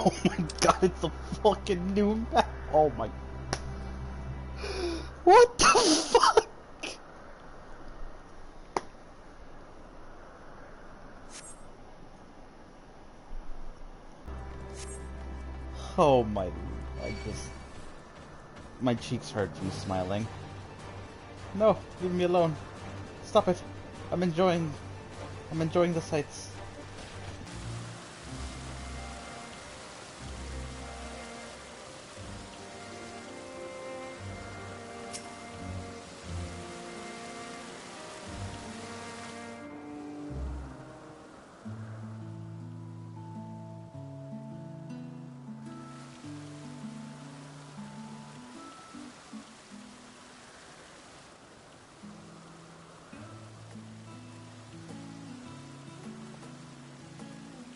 Oh my god, it's a fucking new map. Oh my. What the fuck? Oh my. I just. My cheeks hurt from smiling. No, leave me alone. Stop it. I'm enjoying the sights.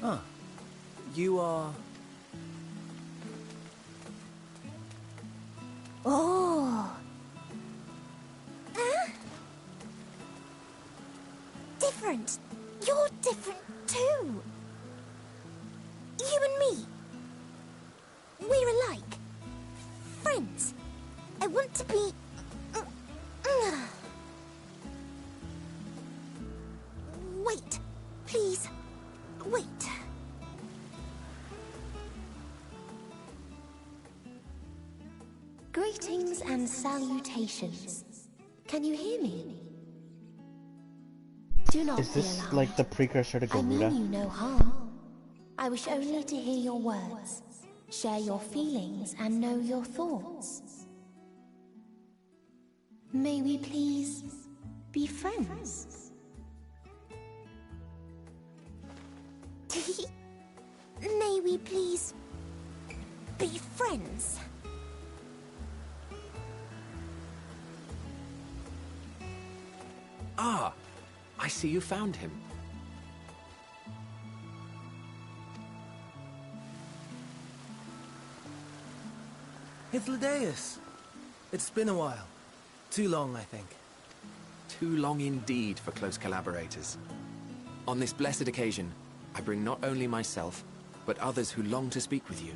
Ah, you are... Oh. Different. You're different too. You and me. We're alike. Friends. I want to be... Wait. Please. Wait. Greetings and salutations. Can you hear me? Do not Is be this alarmed. like the precursor to I mean Garuda? you no harm. I wish only to hear your words, share your feelings, and know your thoughts. May we please be friends? May we please be friends? Ah, I see you found him. Hythlodaeus. It's been a while. Too long, I think. Too long indeed for close collaborators. On this blessed occasion, I bring not only myself, but others who long to speak with you.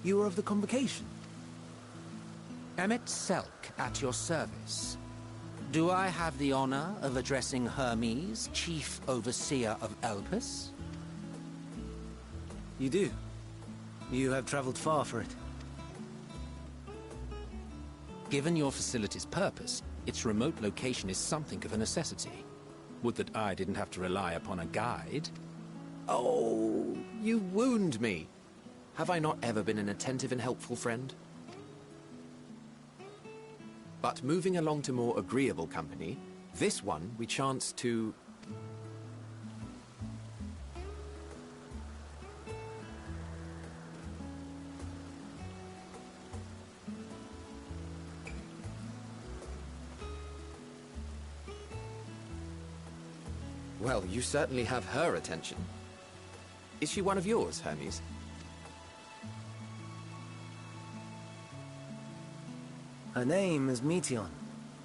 You were of the convocation. Emmet Selk at your service. Do I have the honor of addressing Hermes, Chief Overseer of Elpis? You do. You have traveled far for it. Given your facility's purpose, its remote location is something of a necessity. Would that I didn't have to rely upon a guide. Oh, you wound me. Have I not ever been an attentive and helpful friend? But moving along to more agreeable company, this one we chance to... Well, you certainly have her attention. Is she one of yours, Hermes? Her name is Meteon.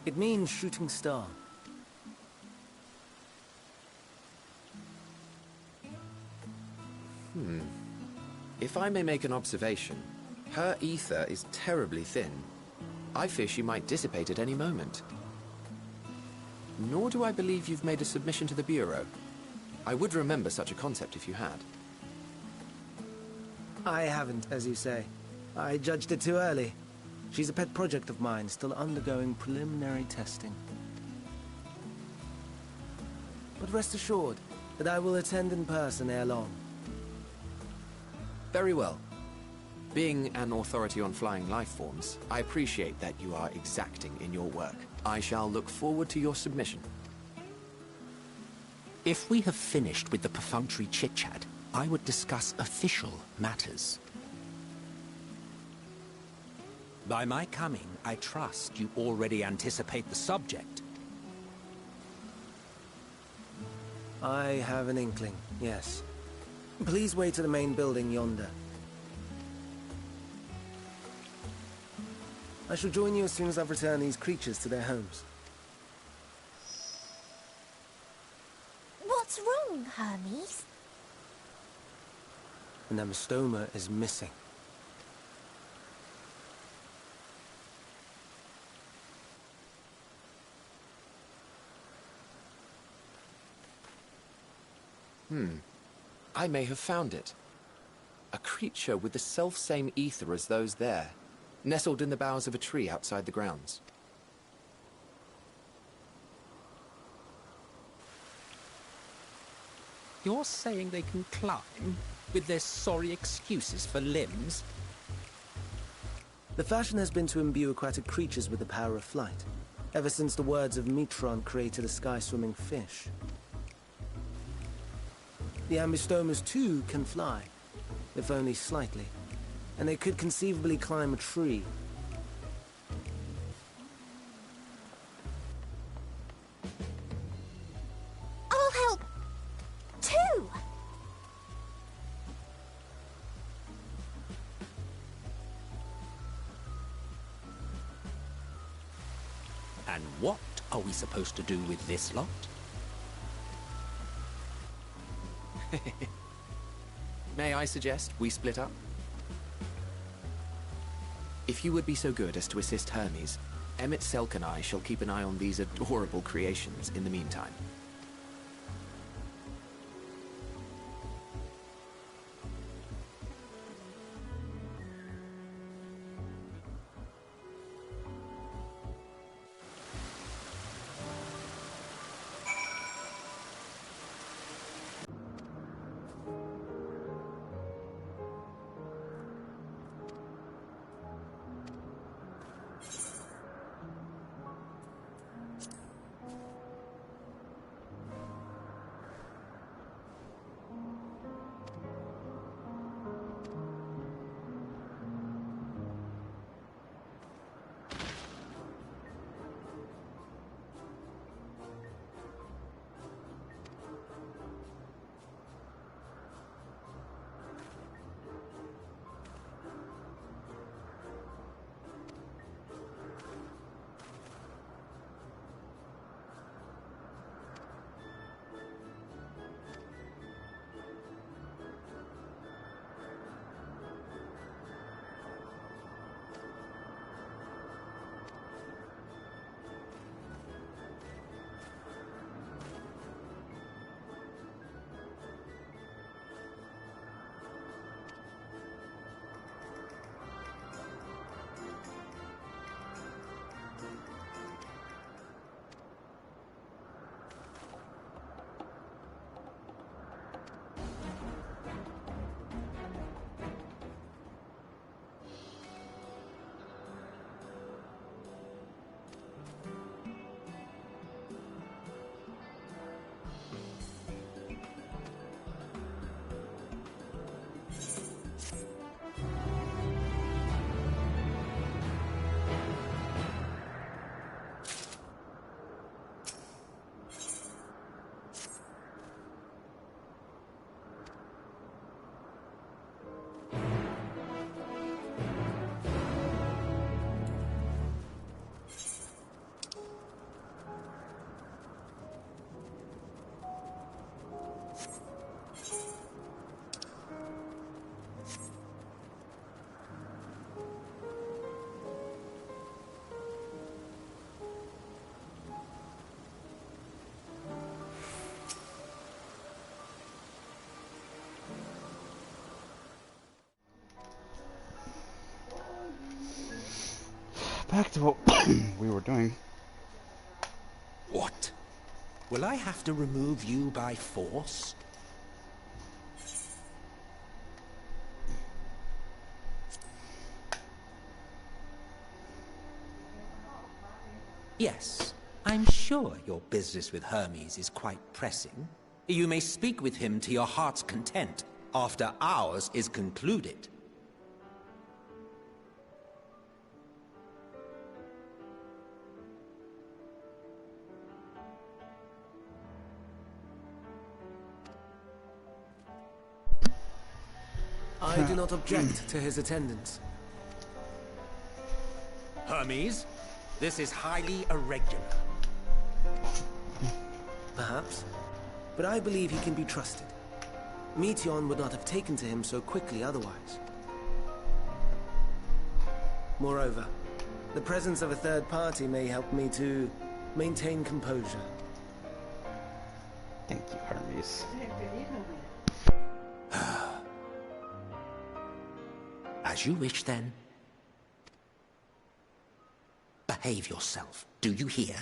It means shooting star. If I may make an observation, her ether is terribly thin. I fear she might dissipate at any moment. Nor do I believe you've made a submission to the Bureau. I would remember such a concept if you had. I haven't, as you say. I judged it too early. She's a pet project of mine, still undergoing preliminary testing. But rest assured that I will attend in person ere long. Very well. Being an authority on flying life forms, I appreciate that you are exacting in your work. I shall look forward to your submission. If we have finished with the perfunctory chit-chat, I would discuss official matters. By my coming, I trust you already anticipate the subject. I have an inkling, yes. Please wait to the main building yonder. I shall join you as soon as I've returned these creatures to their homes. What's wrong, Hermes? An amistoma is missing. I may have found it. A creature with the self-same ether as those there, nestled in the boughs of a tree outside the grounds. You're saying they can climb, with their sorry excuses for limbs? The fashion has been to imbue aquatic creatures with the power of flight, ever since the words of Metron created a sky-swimming fish. The Ambistomas too can fly, if only slightly, and they could conceivably climb a tree. I'll help too. And what are we supposed to do with this lot? May I suggest we split up? If you would be so good as to assist Hermes, Emmett Selk and I shall keep an eye on these adorable creations in the meantime. Back to what we were doing. What? Will I have to remove you by force? Yes, I'm sure your business with Hermes is quite pressing. You may speak with him to your heart's content after ours is concluded. I do not object to his attendance. Hermes, this is highly irregular. Perhaps. But I believe he can be trusted. Meteion would not have taken to him so quickly otherwise. Moreover, the presence of a third party may help me to maintain composure. Thank you, Hermes. As you wish, then. Behave yourself. Do you hear?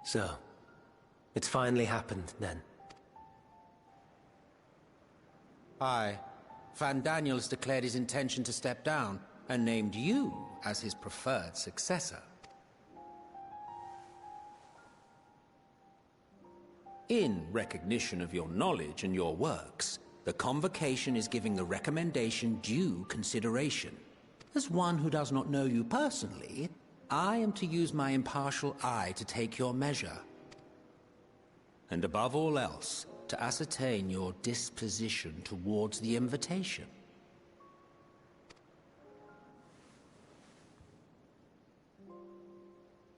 So, it's finally happened, then. Aye. Van Daniels declared his intention to step down, and named you as his preferred successor. In recognition of your knowledge and your works, the Convocation is giving the recommendation due consideration. As one who does not know you personally, I am to use my impartial eye to take your measure. And above all else, to ascertain your disposition towards the invitation.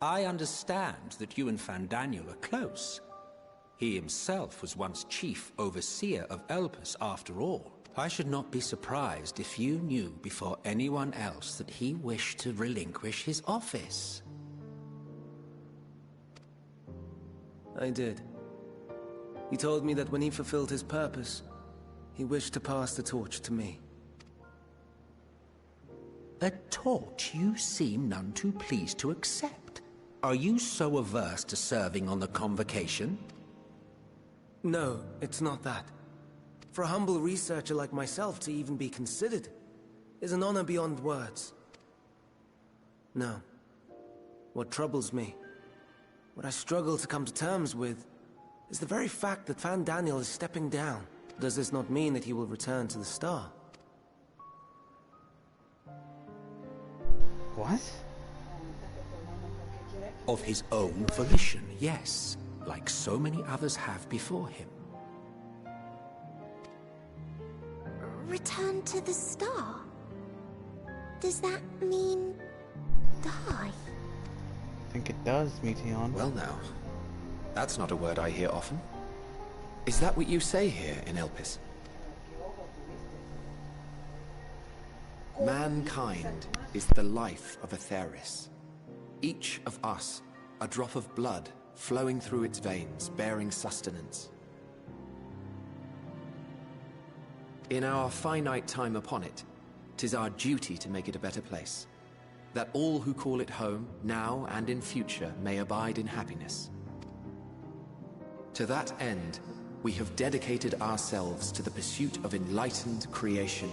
I understand that you and Van Daniel are close. He himself was once chief overseer of Elpis after all. I should not be surprised if you knew before anyone else that he wished to relinquish his office. I did. He told me that when he fulfilled his purpose, he wished to pass the torch to me. A torch you seem none too pleased to accept. Are you so averse to serving on the Convocation? No, it's not that. For a humble researcher like myself to even be considered is an honor beyond words. No. What troubles me, what I struggle to come to terms with, is the very fact that Van Daniel is stepping down. Does this not mean that he will return to the Star? What? Of his own volition, yes. Like so many others have before him. Return to the Star? Does that mean die? I think it does, Meteion. Well now, that's not a word I hear often. Is that what you say here in Elpis? Mankind is the life of Atheris. Each of us, a drop of blood flowing through its veins, bearing sustenance. In our finite time upon it, 'tis our duty to make it a better place, that all who call it home, now and in future, may abide in happiness. To that end, we have dedicated ourselves to the pursuit of enlightened creation.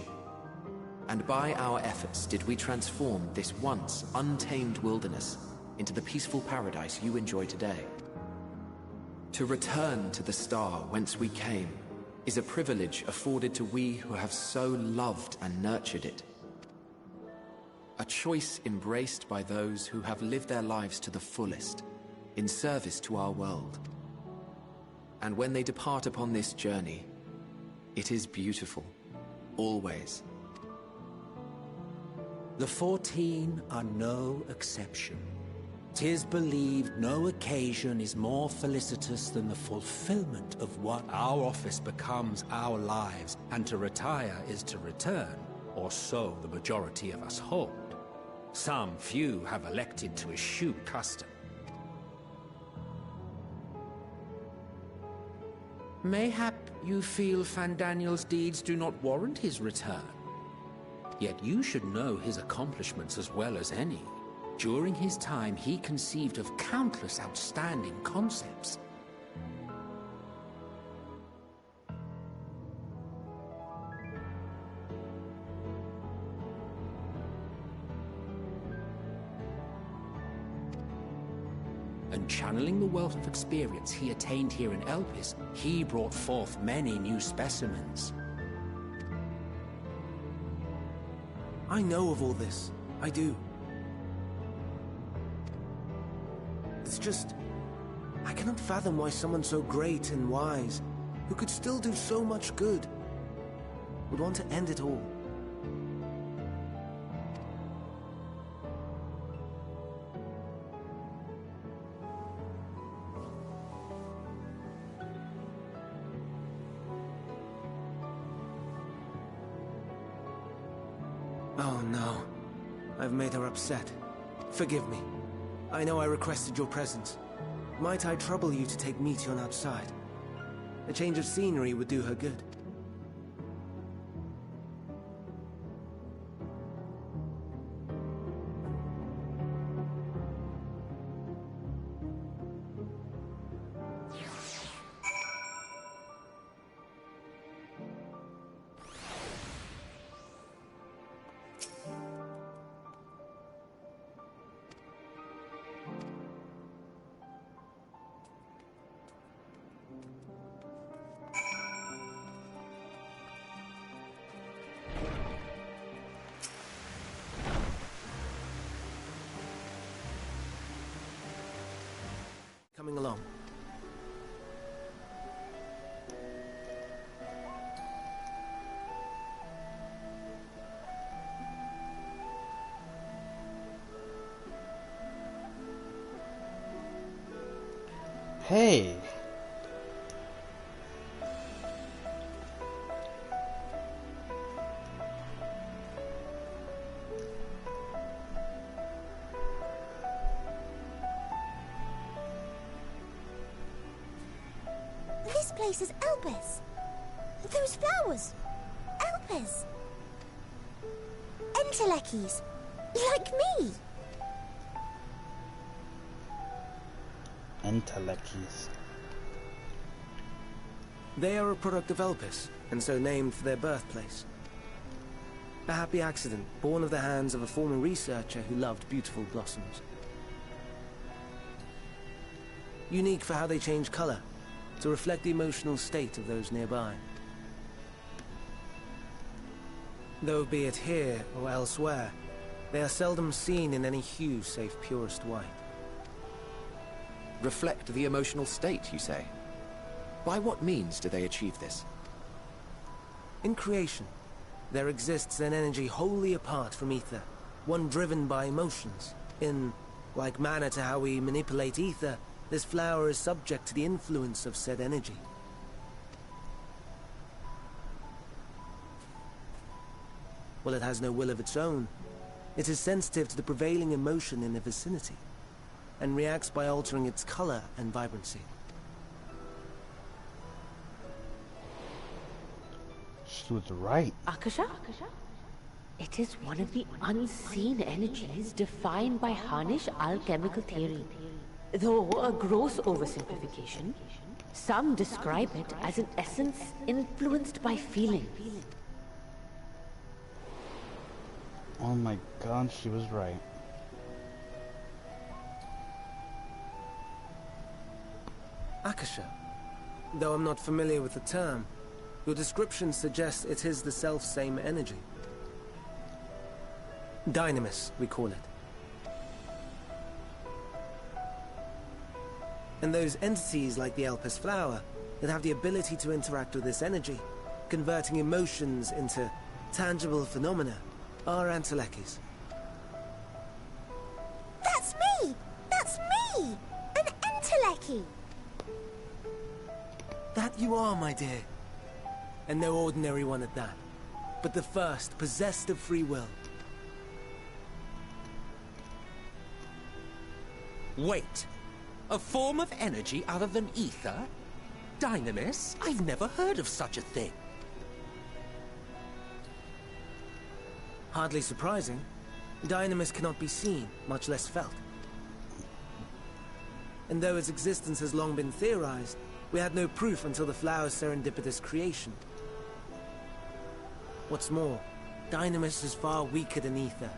And by our efforts did we transform this once untamed wilderness into the peaceful paradise you enjoy today. To return to the Star whence we came is a privilege afforded to we who have so loved and nurtured it. A choice embraced by those who have lived their lives to the fullest, in service to our world. And when they depart upon this journey, it is beautiful, always. The 14 are no exception. 'Tis believed no occasion is more felicitous than the fulfillment of what our office becomes our lives, and to retire is to return, or so the majority of us hold. Some few have elected to eschew custom. Mayhap you feel Van Daniel's deeds do not warrant his return. Yet you should know his accomplishments as well as any. During his time, he conceived of countless outstanding concepts. And channeling the wealth of experience he attained here in Elpis, he brought forth many new specimens. I know of all this. I do. It's just... I cannot fathom why someone so great and wise, who could still do so much good, would want to end it all. Oh no. I've made her upset. Forgive me. I know I requested your presence. Might I trouble you to take Meteon outside? A change of scenery would do her good. Coming along. Hey! This place is Elpis. Those flowers. Elpis. Entelekis. Like me. Entelekis. They are a product of Elpis, and so named for their birthplace. A happy accident, born of the hands of a former researcher who loved beautiful blossoms. Unique for how they change color, to reflect the emotional state of those nearby. Though be it here or elsewhere, they are seldom seen in any hue save purest white. Reflect the emotional state, you say? By what means do they achieve this? In creation, there exists an energy wholly apart from ether, one driven by emotions. In like manner to how we manipulate ether, this flower is subject to the influence of said energy. While it has no will of its own, it is sensitive to the prevailing emotion in the vicinity, and reacts by altering its color and vibrancy. She was right. Akasha? It is one of the unseen energies defined by Harnish alchemical theory. Though a gross oversimplification, some describe it as an essence influenced by feeling. Oh my god, she was right. Akasha. Though I'm not familiar with the term, your description suggests it is the self-same energy. Dynamis, we call it. And those entities like the Elpis flower that have the ability to interact with this energy, converting emotions into tangible phenomena, are Entelekis. That's me! That's me! An Enteleki! That you are, my dear. And no ordinary one at that, but the first possessed of free will. Wait. A form of energy other than ether? Dynamis? I've never heard of such a thing. Hardly surprising. Dynamis cannot be seen, much less felt. And though its existence has long been theorized, we had no proof until the flower's serendipitous creation. What's more, Dynamis is far weaker than ether.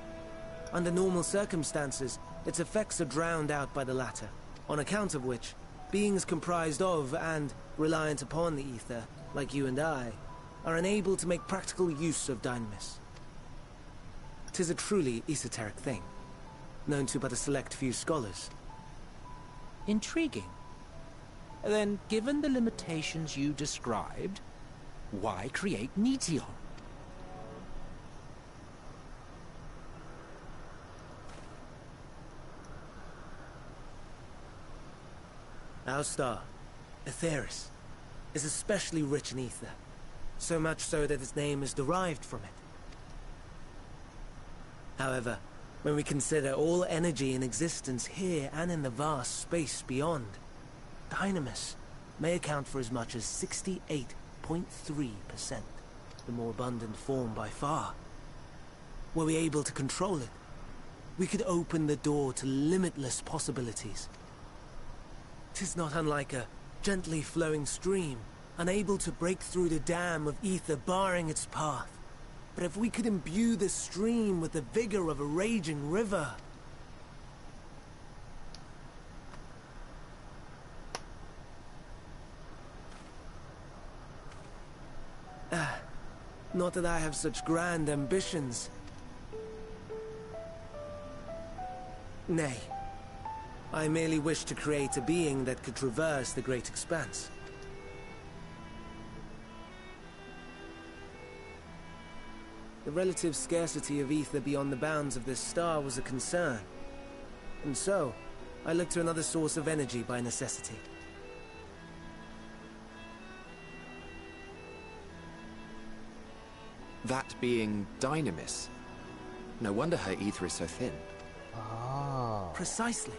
Under normal circumstances, its effects are drowned out by the latter, on account of which, beings comprised of and reliant upon the ether, like you and I, are unable to make practical use of Dynamis. 'Tis a truly esoteric thing, known to but a select few scholars. Intriguing. Then, given the limitations you described, why create Neteon? Our star, Aetheris, is especially rich in ether, so much so that its name is derived from it. However, when we consider all energy in existence here and in the vast space beyond, Dynamis may account for as much as 68.3%, the more abundant form by far. Were we able to control it, we could open the door to limitless possibilities. 'Tis not unlike a gently flowing stream, unable to break through the dam of ether barring its path. But if we could imbue this stream with the vigor of a raging river... Not that I have such grand ambitions. Nay. I merely wish to create a being that could traverse the great expanse. The relative scarcity of ether beyond the bounds of this star was a concern. And so, I looked to another source of energy by necessity. That being Dynamis. No wonder her ether is so thin. Ah. Precisely.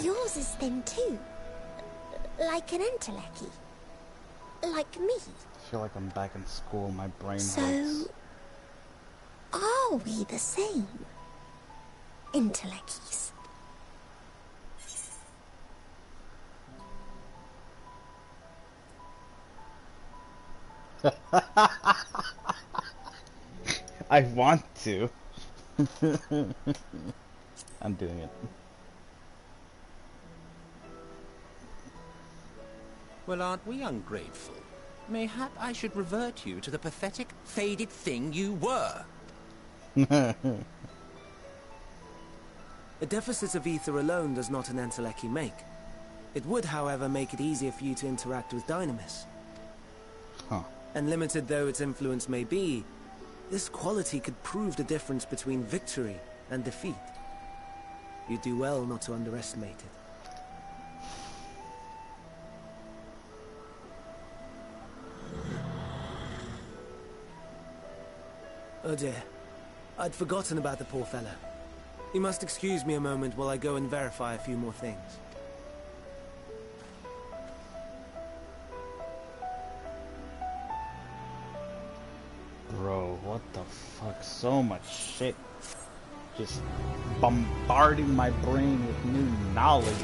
Yours is thin too. Like an entelechy. Like me. I feel like I'm back in school. My brain hurts. So, are we the same? Intellecchies. I want to. I'm doing it. Well, aren't we ungrateful? Mayhap I should revert you to the pathetic, faded thing you were. A deficit of ether alone does not an entelechy make. It would, however, make it easier for you to interact with Dynamis. Huh. And limited though its influence may be, this quality could prove the difference between victory and defeat. You do well not to underestimate it. Oh dear. I'd forgotten about the poor fellow. You must excuse me a moment while I go and verify a few more things. Bro, what the fuck? So much shit. Just bombarding my brain with new knowledge.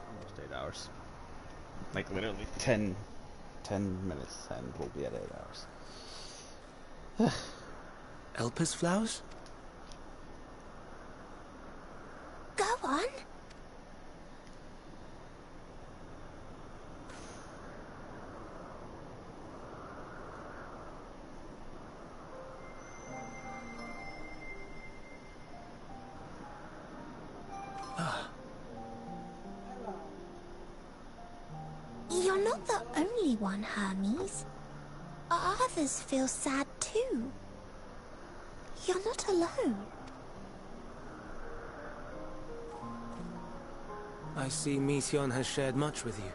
Almost 8 hours. Like literally 10 minutes and we'll be at 8 hours. Elpis flowers? Go on. You're not the only one, Hermes. Others feel sad too. You're not alone. I see Meteion has shared much with you.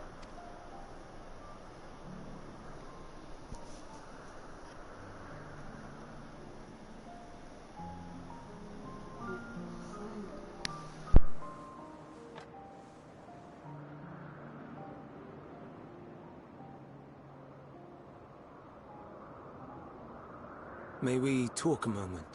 May we talk a moment?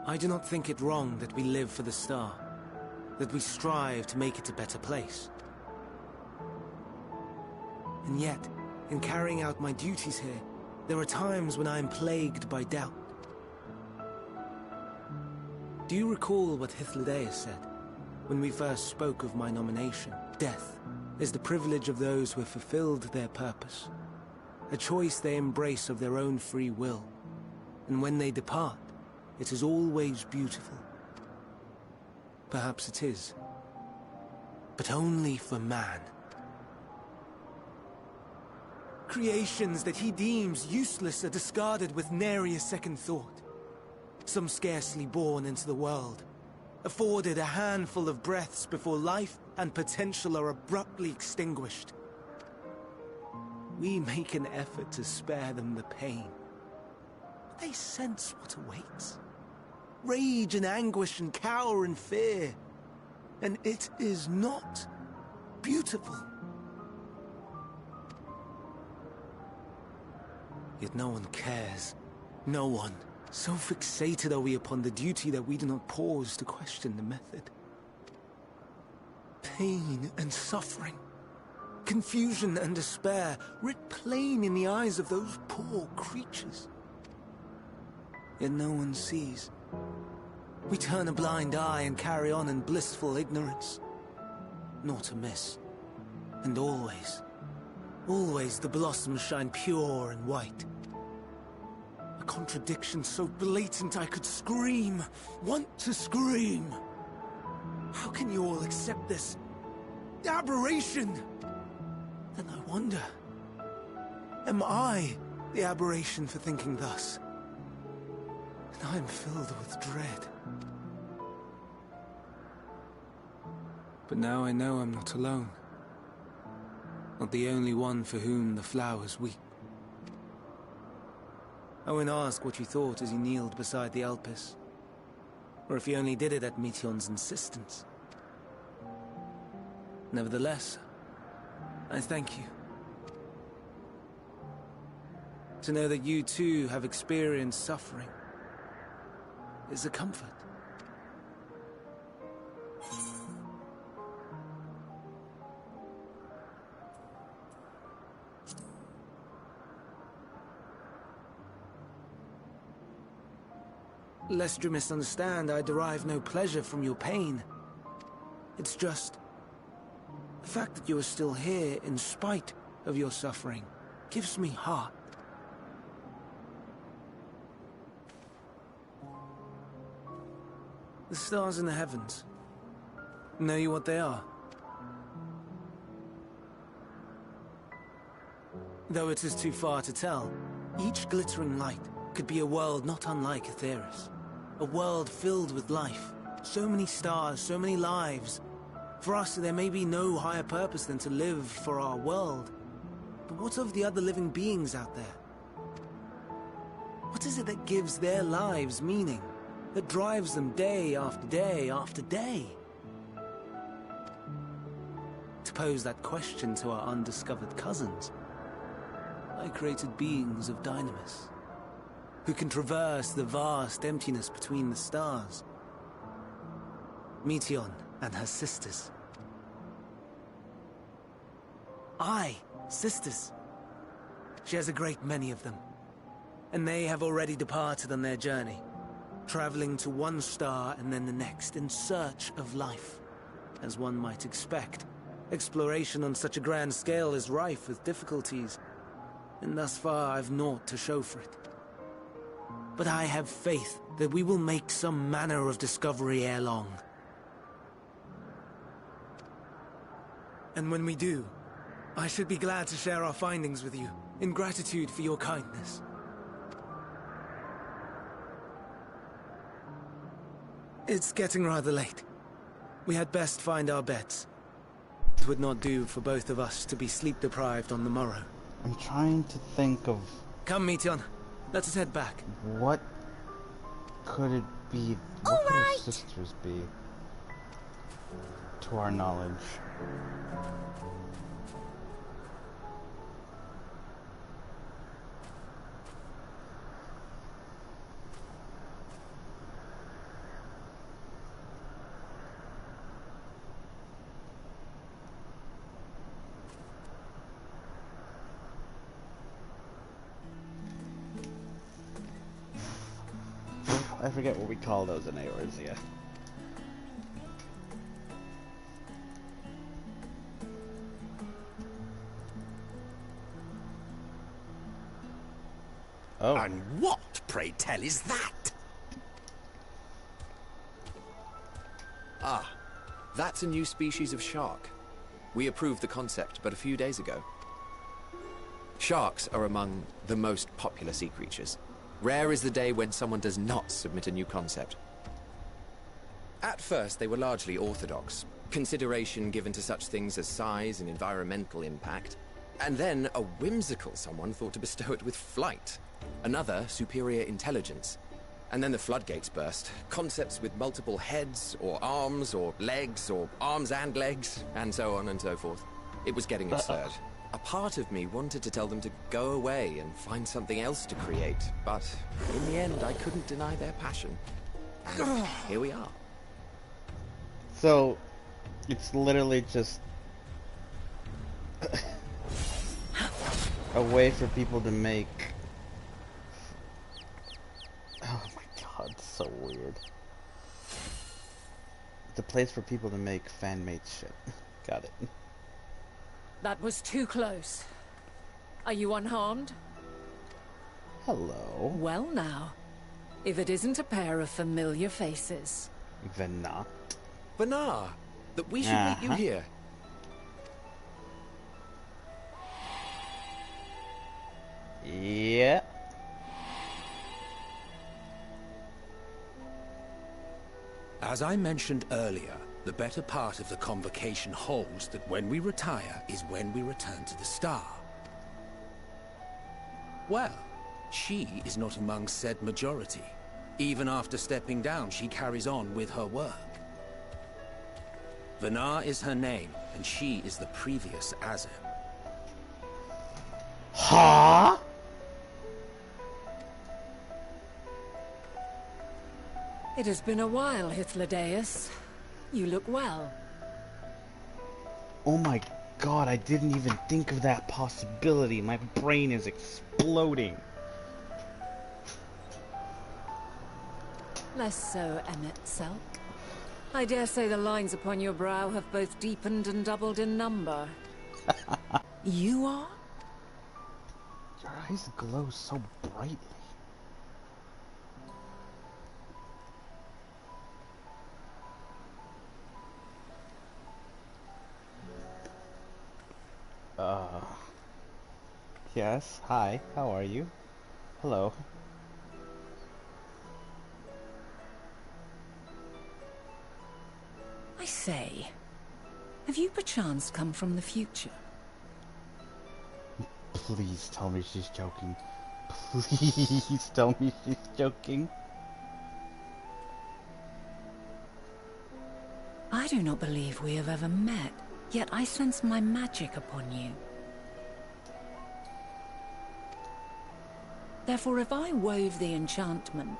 I do not think it wrong that we live for the star, that we strive to make it a better place. And yet, in carrying out my duties here, there are times when I am plagued by doubt. Do you recall what Hythlodaeus said, when we first spoke of my nomination? Death is the privilege of those who have fulfilled their purpose, a choice they embrace of their own free will, and when they depart, it is always beautiful. Perhaps it is, but only for man. Creations that he deems useless are discarded with nary a second thought. Some scarcely born into the world, afforded a handful of breaths before life and potential are abruptly extinguished. We make an effort to spare them the pain, but they sense what awaits. Rage and anguish and cower and fear, and it is not beautiful. Yet no one cares. No one. So fixated are we upon the duty that we do not pause to question the method. Pain and suffering, confusion and despair, writ plain in the eyes of those poor creatures. Yet no one sees. We turn a blind eye and carry on in blissful ignorance. Not amiss. And always, always the blossoms shine pure and white. A contradiction so blatant I could scream, want to scream. How can you all accept this aberration? Then I wonder, am I the aberration for thinking thus? And I am filled with dread. But now I know I'm not alone. Not the only one for whom the flowers weep. I won't ask what you thought as you kneeled beside the Elpis, or if you only did it at Meteion's insistence. Nevertheless, I thank you. To know that you too have experienced suffering is a comfort. Lest you misunderstand, I derive no pleasure from your pain. It's just the fact that you are still here in spite of your suffering gives me heart. The stars in the heavens. Know you what they are? Though it is too far to tell, each glittering light could be a world not unlike Aetheris. A world filled with life. So many stars, so many lives. For us, there may be no higher purpose than to live for our world. But what of the other living beings out there? What is it that gives their lives meaning? That drives them day after day after day? To pose that question to our undiscovered cousins, I created beings of Dynamis, who can traverse the vast emptiness between the stars. Meteion and her sisters. Sisters. She has a great many of them, and they have already departed on their journey, traveling to one star and then the next in search of life. As one might expect, exploration on such a grand scale is rife with difficulties, and thus far I've naught to show for it. but I have faith that we will make some manner of discovery ere long. And when we do, I should be glad to share our findings with you, in gratitude for your kindness. It's getting rather late. We had best find our beds. It would not do for both of us to be sleep-deprived on the morrow. I'm trying to think of... Come, Mityon. Let us head back. What could it be? What could our sisters be? To our knowledge. I forget what we call those in Eorzea. Oh. And what, pray tell, is that? Ah, that's a new species of shark. We approved the concept but a few days ago. Sharks are among the most popular sea creatures. Rare is the day when someone does not submit a new concept. At first, they were largely orthodox, consideration given to such things as size and environmental impact, and then a whimsical someone thought to bestow it with flight, another superior intelligence. And then the floodgates burst, concepts with multiple heads, or arms and legs, and so on and so forth. It was getting absurd. A part of me wanted to tell them to go away and find something else to create, but in the end I couldn't deny their passion. And here we are. So, it's literally just a way for people to make... Oh my god, so weird. It's a place for people to make fan-made shit. Got it. That was too close. Are you unharmed? Hello. Well now, if it isn't a pair of familiar faces. Vena. Benar, that we should meet you here. Yeah. As I mentioned earlier, the better part of the convocation holds that when we retire is when we return to the star. Well, she is not among said majority. Even after stepping down, she carries on with her work. Venar is her name, and she is the previous Azem. Huh? It has been a while, Hythlodaeus. You look well. Oh my god, I didn't even think of that possibility. My brain is exploding. Less so, Emmett Selk. I dare say the lines upon your brow have both deepened and doubled in number. You are? Your eyes glow so brightly. Yes, hi, how are you? Hello. I say, have you perchance come from the future? Please tell me she's joking. Please tell me she's joking. I do not believe we have ever met, yet I sense my magic upon you. Therefore, if I wove the enchantment,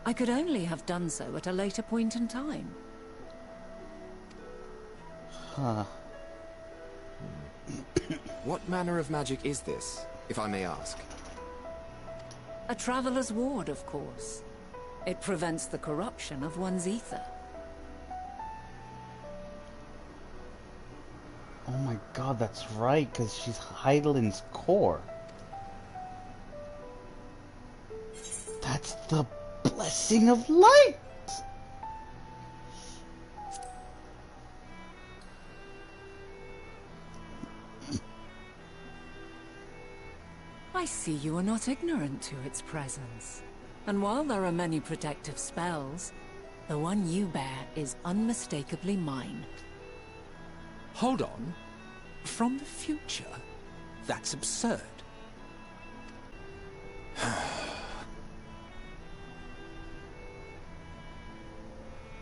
I could only have done so at a later point in time. Huh. What manner of magic is this, if I may ask? A traveler's ward, of course. It prevents the corruption of one's ether. Oh my god, that's right, because she's Heidelin's core. That's the blessing of light! I see you are not ignorant to its presence. And while there are many protective spells, the one you bear is unmistakably mine. Hold on. From the future? That's absurd.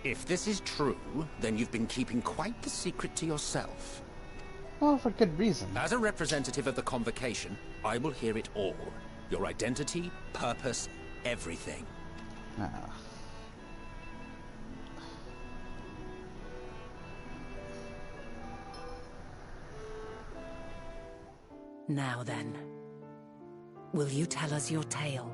If this is true, then you've been keeping quite the secret to yourself. Well, for good reason. As a representative of the Convocation, I will hear it all. Your identity, purpose, everything. Ah. Now then, will you tell us your tale?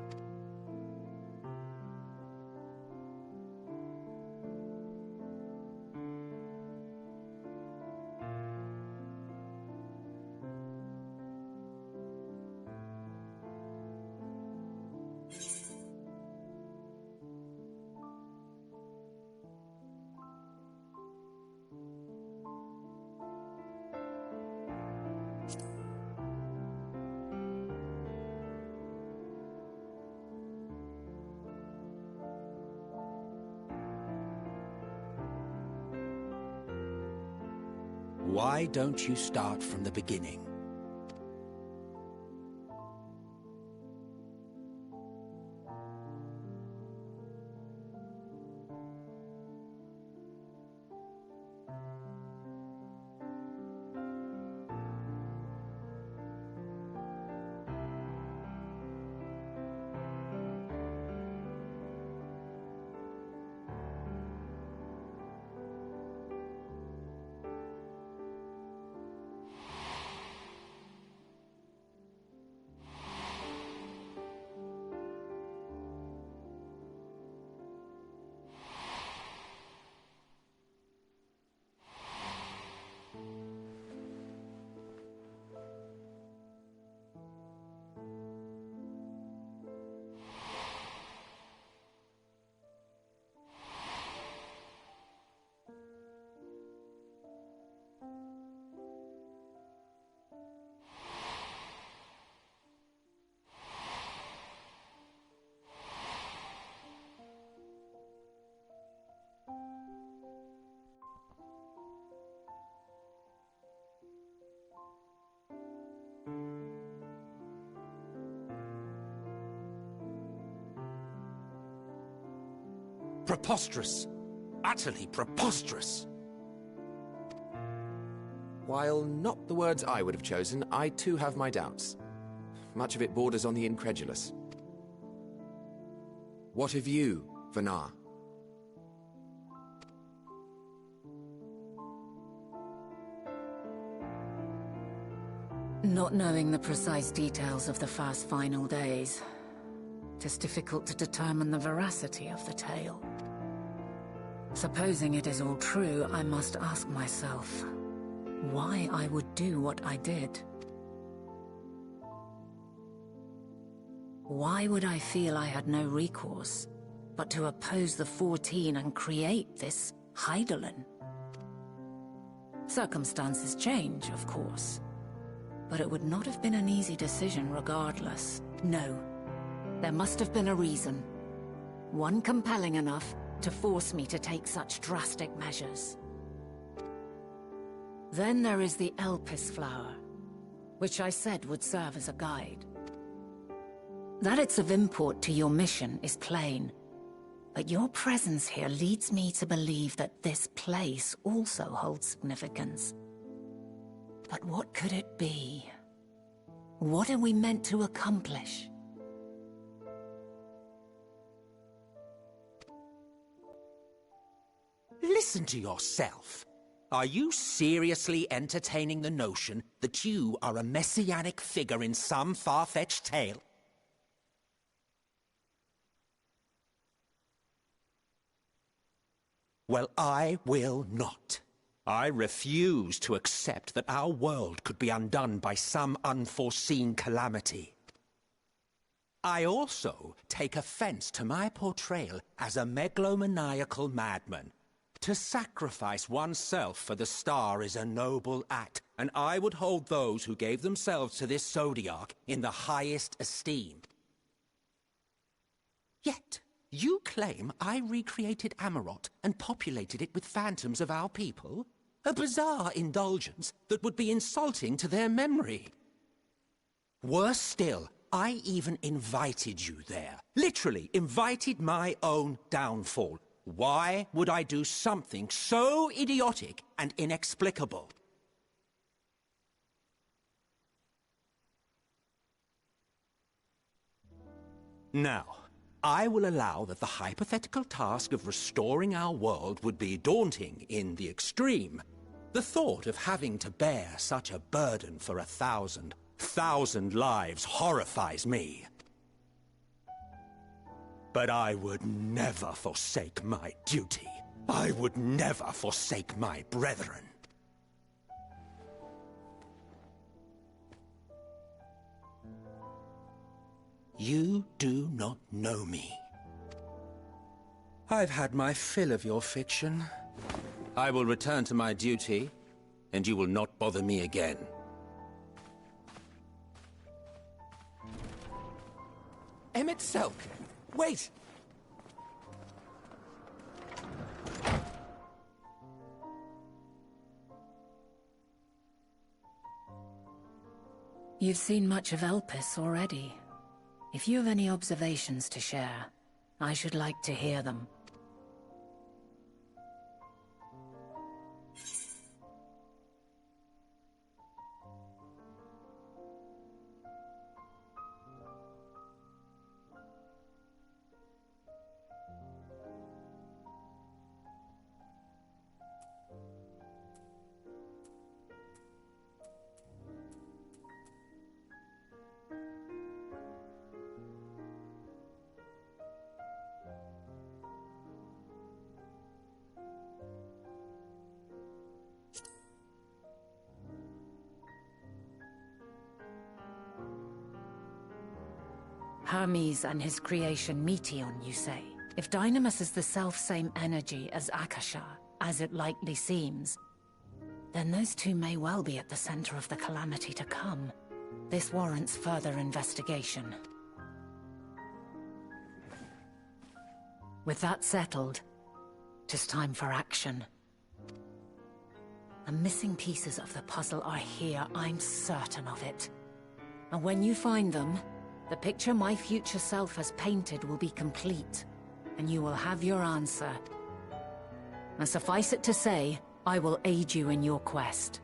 Why don't you start from the beginning? Preposterous. Utterly preposterous. While not the words I would have chosen, I too have my doubts. Much of it borders on the incredulous. What of you, Vanar? Not knowing the precise details of the first final days, it is difficult to determine the veracity of the tale. Supposing it is all true, I must ask myself why I would do what I did. Why would I feel I had no recourse but to oppose the 14 and create this Hydaelyn? Circumstances change, of course, but it would not have been an easy decision regardless. No, there must have been a reason. One compelling enough to force me to take such drastic measures. Then there is the Elpis flower, which I said would serve as a guide. That it's of import to your mission is plain, but your presence here leads me to believe that this place also holds significance. But what could it be? What are we meant to accomplish? Listen to yourself. Are you seriously entertaining the notion that you are a messianic figure in some far-fetched tale? Well, I will not. I refuse to accept that our world could be undone by some unforeseen calamity. I also take offense to my portrayal as a megalomaniacal madman. To sacrifice oneself for the star is a noble act, and I would hold those who gave themselves to this zodiac in the highest esteem. Yet, you claim I recreated Amarot and populated it with phantoms of our people? A bizarre indulgence that would be insulting to their memory. Worse still, I even invited you there. Literally invited my own downfall. Why would I do something so idiotic and inexplicable? Now, I will allow that the hypothetical task of restoring our world would be daunting in the extreme. The thought of having to bear such a burden for 1,000 lives horrifies me. But I would never forsake my duty. I would never forsake my brethren. You do not know me. I've had my fill of your fiction. I will return to my duty, and you will not bother me again. Emmett Selk, wait! You've seen much of Elpis already. If you have any observations to share, I should like to hear them. Hermes and his creation Meteon, you say? If Dynamis is the self-same energy as Akasha, as it likely seems, then those two may well be at the center of the calamity to come. This warrants further investigation. With that settled, tis time for action. The missing pieces of the puzzle are here, I'm certain of it. And when you find them, the picture my future self has painted will be complete, and you will have your answer. And suffice it to say, I will aid you in your quest.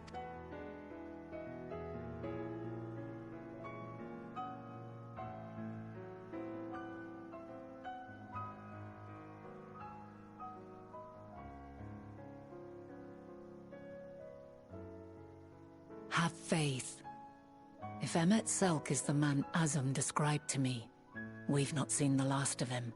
Have faith. If Emmett Selk is the man Azum described to me, we've not seen the last of him.